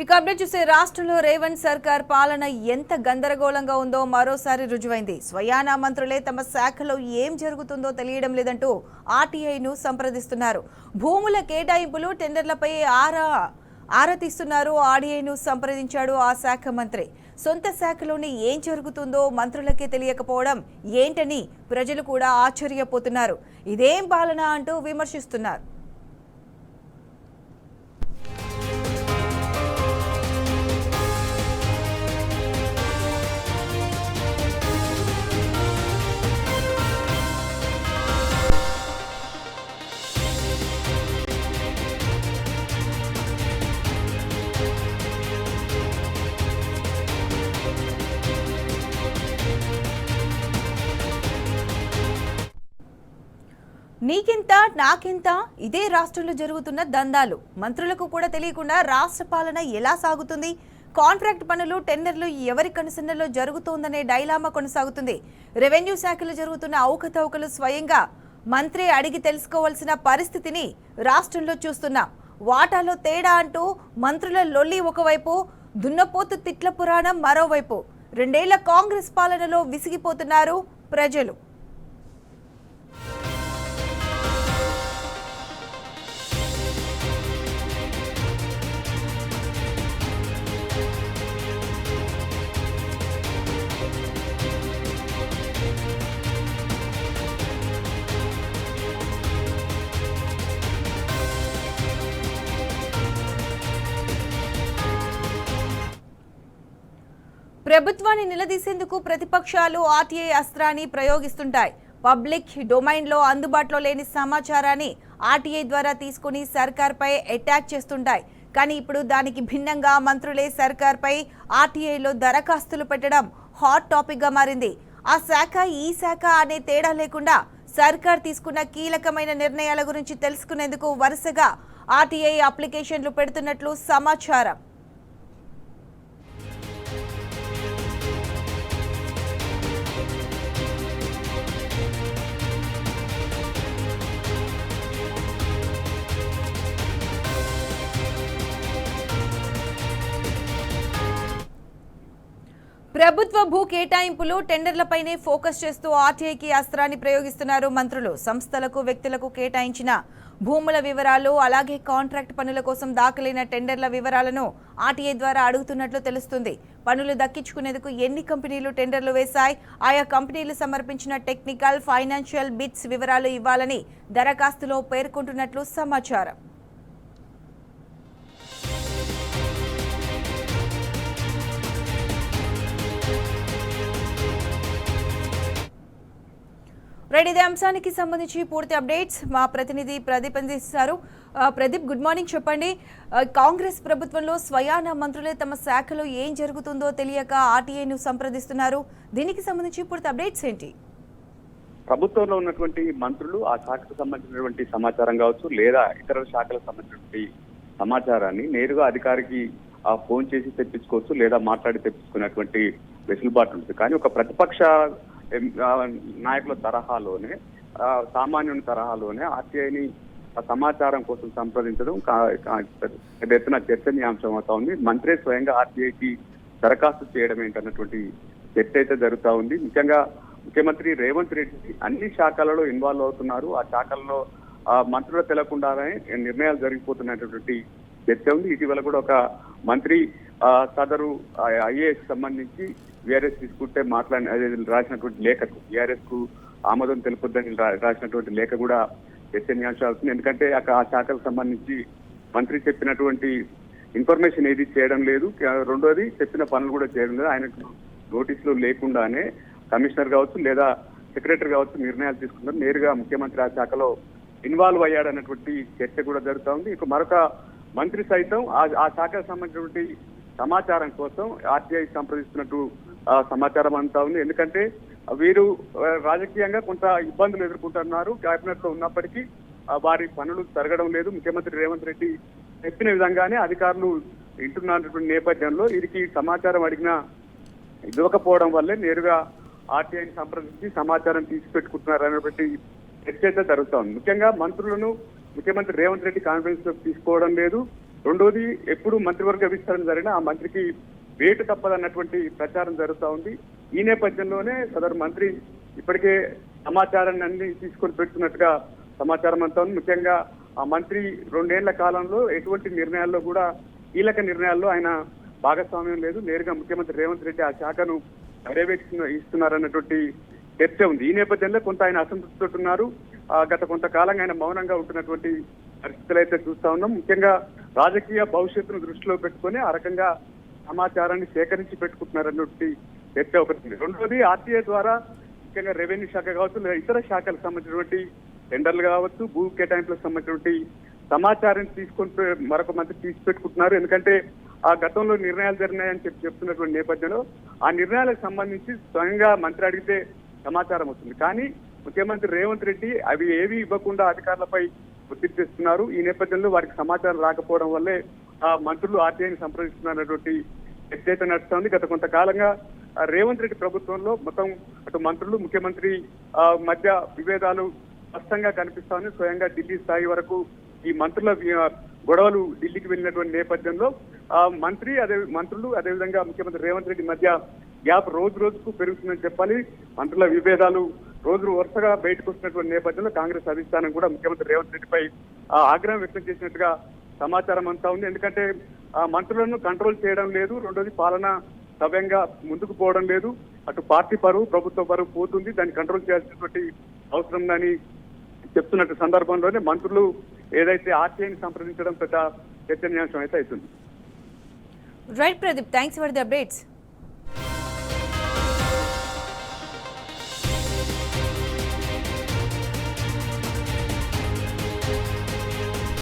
ఇక అప్డేట్ చూసే రాష్ట్రంలో రేవంత్ సర్కార్ పాలన ఎంత గందరగోళంగా ఉందో మరోసారి రుజువైంది. స్వయానా మంత్రులే తమ శాఖలో ఏం జరుగుతుందో తెలియడం లేదంటూ ఆర్టీఐను సంప్రదిస్తున్నారు. భూముల కేటాయింపులు టెండర్లపై ఆరా తీస్తున్నారు. ఆర్టీఐను సంప్రదించాడు ఆ శాఖ మంత్రి. సొంత శాఖలోని ఏం జరుగుతుందో మంత్రులకే తెలియకపోవడం ఏంటని ప్రజలు కూడా ఆశ్చర్యపోతున్నారు. ఇదేం పాలన అంటూ విమర్శిస్తున్నారు. నీకింత నాకింత ఇదే రాష్ట్రంలో జరుగుతున్న దందాలు. మంత్రులకు కూడా తెలియకుండా రాష్ట్ర పాలన ఎలా సాగుతుంది? కాంట్రాక్ట్ పనులు టెండర్లు ఎవరి కనుసన్నలో జరుగుతోందనే డైలామా కొనసాగుతుంది. రెవెన్యూ శాఖలో జరుగుతున్న అవకతవకలు స్వయంగా మంత్రి అడిగి తెలుసుకోవాల్సిన పరిస్థితిని రాష్ట్రంలో చూస్తున్నాం. వాటాలో తేడా అంటూ మంత్రుల లొల్లి ఒకవైపు, దున్నపోతు తిట్ల పురాణం మరోవైపు. 2 ఏళ్ల కాంగ్రెస్ పాలనలో విసిగిపోతున్నారు ప్రజలు. ప్రభుత్వాన్ని నిలదీసేందుకు ప్రతిపక్షాలు ఆర్టీఐ అస్త్రాన్ని ప్రయోగిస్తుంటాయి. పబ్లిక్ డొమైన్లో అందుబాటులో లేని సమాచారాన్ని ఆర్టీఐ ద్వారా తీసుకుని సర్కార్పై అటాక్ చేస్తుంటాయి. కానీ ఇప్పుడు దానికి భిన్నంగా మంత్రులే సర్కార్పై ఆర్టీఐలో దరఖాస్తులు పెట్టడం హాట్ టాపిక్గా మారింది. ఆ శాఖ ఈ శాఖ అనే తేడా లేకుండా సర్కార్ తీసుకున్న కీలకమైన నిర్ణయాల గురించి తెలుసుకునేందుకు వరుసగా ఆర్టీఐ అప్లికేషన్లు పెడుతున్నట్లు సమాచారం. ప్రభుత్వ భూ కేటాయింపులు టెండర్లపైనే ఫోకస్ చేస్తూ ఆర్టీఐకి అస్త్రాన్ని ప్రయోగిస్తున్నారు మంత్రులు. సంస్థలకు వ్యక్తులకు కేటాయించిన భూముల వివరాలు, అలాగే కాంట్రాక్ట్ పనుల కోసం దాఖలైన టెండర్ల వివరాలను ఆర్టీఐ ద్వారా అడుగుతున్నట్లు తెలుస్తుంది. పనులు దక్కించుకునేందుకు ఎన్ని కంపెనీలు టెండర్లు వేశాయి, ఆయా కంపెనీలు సమర్పించిన టెక్నికల్, ఫైనాన్షియల్ బిడ్స్ వివరాలు ఇవ్వాలని దరఖాస్తులో పేర్కొంటున్నట్లు సమాచారం. ఇదే అంశానికి సంబంధించి పూర్తి అప్డేట్స్ మా ప్రతినిధి ప్రదీప్ అందిస్తారు. Pradeep, good morning. చెప్పండి, కాంగ్రెస్ ప్రభుత్వంలో స్వయాన మంత్రులే తమ శాఖలో ఏం జరుగుతుందో తెలియక ఆర్టీఐను సంప్రదిస్తున్నారు. దీనికి సంబంధించి పూర్తి అప్డేట్స్ ఏంటి? ప్రభుత్వంలో ఉన్నటువంటి మంత్రులు ఆ శాఖకు సంబంధించినటువంటి సమాచారం కావచ్చు, లేదా ఇతర శాఖలకు సంబంధించినటువంటి సమాచారాన్ని నేరుగా అధికారికి ఫోన్ చేసి తెప్పించుకోవచ్చు, లేదా మాట్లాడి తెప్పించుకునేటువంటి వెసులుబాటు ఉంటుంది. కానీ ఒక ప్రతిపక్ష నాయకుల తరహాలోనే, సామాన్యుని తరహాలోనే ఆర్టీఐని సమాచారం కోసం సంప్రదించడం పెద్ద ఎత్తున చర్చనీయాంశం అవుతా ఉంది. మంత్రి స్వయంగా ఆర్టీఐకి దరఖాస్తు చేయడం ఏంటన్నటువంటి చర్చ అయితే జరుగుతూ ఉంది. ముఖ్యంగా ముఖ్యమంత్రి రేవంత్ రెడ్డి అన్ని శాఖలలో ఇన్వాల్వ్ అవుతున్నారు. ఆ శాఖల్లో మంత్రులు తెలకుండానే నిర్ణయాలు జరిగిపోతున్నటువంటి చర్చ ఉంది. ఇటీవల కూడా ఒక మంత్రి సదరు ఐఏఎస్ సంబంధించి విఆర్ఎస్ తీసుకుంటే రాసినటువంటి లేఖకు, విఆర్ఎస్ కు ఆమోదం తెలుపుద్దని రాసినటువంటి లేఖ కూడా చర్చనీయాంశం అవుతుంది. ఎందుకంటే ఆ శాఖకు సంబంధించి మంత్రి చెప్పినటువంటి ఇన్ఫర్మేషన్ ఏది చేయడం లేదు. రెండోది, చెప్పిన పనులు కూడా చేయడం లేదు. ఆయనకు నోటీసులు లేకుండానే కమిషనర్ కావచ్చు, లేదా సెక్రటరీ కావచ్చు నిర్ణయాలు తీసుకున్నారు. నేరుగా ముఖ్యమంత్రి ఆ శాఖలో ఇన్వాల్వ్ అయ్యాడన్నటువంటి చర్చ కూడా జరుగుతూ ఉంది. ఇక మరొక మంత్రి సైతం ఆ శాఖకు సంబంధించినటువంటి సమాచారం కోసం ఆర్టీఐ సంప్రదిస్తున్నట్టు సమాచారం అంతా ఉంది. ఎందుకంటే వీరు రాజకీయంగా కొంత ఇబ్బందులు ఎదుర్కొంటున్నారు. కేబినెట్ లో ఉన్నప్పటికీ వారి పనులు జరగడం లేదు. ముఖ్యమంత్రి రేవంత్ రెడ్డి చెప్పిన విధంగానే అధికారులు వింటున్నటువంటి నేపథ్యంలో వీరికి సమాచారం అడిగినా ఇవ్వకపోవడం వల్లే నేరుగా ఆర్టీఐని సంప్రదించి సమాచారం తీసి పెట్టుకుంటున్నారు అనేటువంటి చర్చ అయితే జరుగుతా ఉంది. ముఖ్యంగా మంత్రులను ముఖ్యమంత్రి రేవంత్ రెడ్డి కాన్ఫరెన్స్ లో తీసుకోవడం లేదు. రెండోది ఎప్పుడు మంత్రివర్గ విస్తరణ జరిగినా ఆ మంత్రికి వేటు తప్పదన్నటువంటి ప్రచారం జరుగుతూ ఉంది. ఈ నేపథ్యంలోనే సదరు మంత్రి ఇప్పటికే సమాచారాన్ని అన్ని తీసుకొని పెడుతున్నట్టుగా సమాచారం అంతా ఉంది. ముఖ్యంగా ఆ మంత్రి 2 ఏళ్ల కాలంలో ఎటువంటి నిర్ణయాల్లో కూడా కీలక నిర్ణయాల్లో ఆయన భాగస్వామ్యం లేదు. నేరుగా ముఖ్యమంత్రి రేవంత్ రెడ్డి ఆ శాఖను ఇస్తున్నారన్నటువంటి చర్చ ఉంది. ఈ నేపథ్యంలో కొంత ఆయన అసంతృప్తితో ఉన్నారు. గత కొంతకాలంగా ఆయన మౌనంగా ఉంటున్నటువంటి పరిస్థితులు అయితే చూస్తా ఉన్నాం. ముఖ్యంగా రాజకీయ భవిష్యత్తును దృష్టిలో పెట్టుకొని ఆ రకంగా సమాచారాన్ని సేకరించి పెట్టుకుంటున్నారన్నటువంటి చర్చ ఒకటి. రెండోది ఆర్టీఐ ద్వారా ముఖ్యంగా రెవెన్యూ శాఖ కావచ్చు లేదా ఇతర శాఖలకు సంబంధించినటువంటి టెండర్లు కావచ్చు, భూ కేటాయింపులకు సంబంధించినటువంటి సమాచారం తీసుకొని మరొక మంత్రి తీసి పెట్టుకుంటున్నారు. ఎందుకంటే ఆ గతంలో నిర్ణయాలు జరిగినాయని చెప్తున్నటువంటి నేపథ్యంలో ఆ నిర్ణయాలకు సంబంధించి స్వయంగా మంత్రి అడిగితే సమాచారం వస్తుంది. కానీ ముఖ్యమంత్రి రేవంత్ రెడ్డి అవి ఏవి ఇవ్వకుండా అధికారులపై ఒత్తిడి తెస్తున్నారు. ఈ నేపథ్యంలో వారికి సమాచారం రాకపోవడం వల్లే ఆ మంత్రులు ఆర్టీఐని సంప్రదిస్తున్నారన్నటువంటి చర్చ నడుస్తోంది. గత కొంతకాలంగా రేవంత్ రెడ్డి ప్రభుత్వంలో మొత్తం అటు మంత్రులు ముఖ్యమంత్రి మధ్య విభేదాలు స్పష్టంగా కనిపిస్తామని స్వయంగా ఢిల్లీ స్థాయి వరకు ఈ మంత్రుల గొడవలు ఢిల్లీకి వెళ్ళినటువంటి నేపథ్యంలో మంత్రులు అదేవిధంగా ముఖ్యమంత్రి రేవంత్ రెడ్డి మధ్య గ్యాప్ రోజు రోజుకు పెరుగుతుందని చెప్పాలి. మంత్రుల విభేదాలు రోజు వరుసగా బయటకు వస్తున్నటువంటి నేపథ్యంలో కాంగ్రెస్ అధిష్టానం కూడా ముఖ్యమంత్రి రేవంత్ రెడ్డిపై ఆగ్రహం వ్యక్తం చేసినట్టుగా సమాచారం అంతా ఉంది. ఎందుకంటే మంత్రులను కంట్రోల్ చేయడం లేదు. రెండోది పాలన సవ్యంగా ముందుకు పోవడం లేదు. అటు పార్టీ పరువు, ప్రభుత్వ పరువు పోతుంది. దాన్ని కంట్రోల్ చేయాల్సినటువంటి అవసరం ఉందని చెప్తున్నట్టు సందర్భంలోనే మంత్రులు ఏదైతే ఆర్టీఐని సంప్రదించడం పెద్ద చర్చనీయాంశం అయితే అవుతుంది. Right Pradeep, thanks for the updates.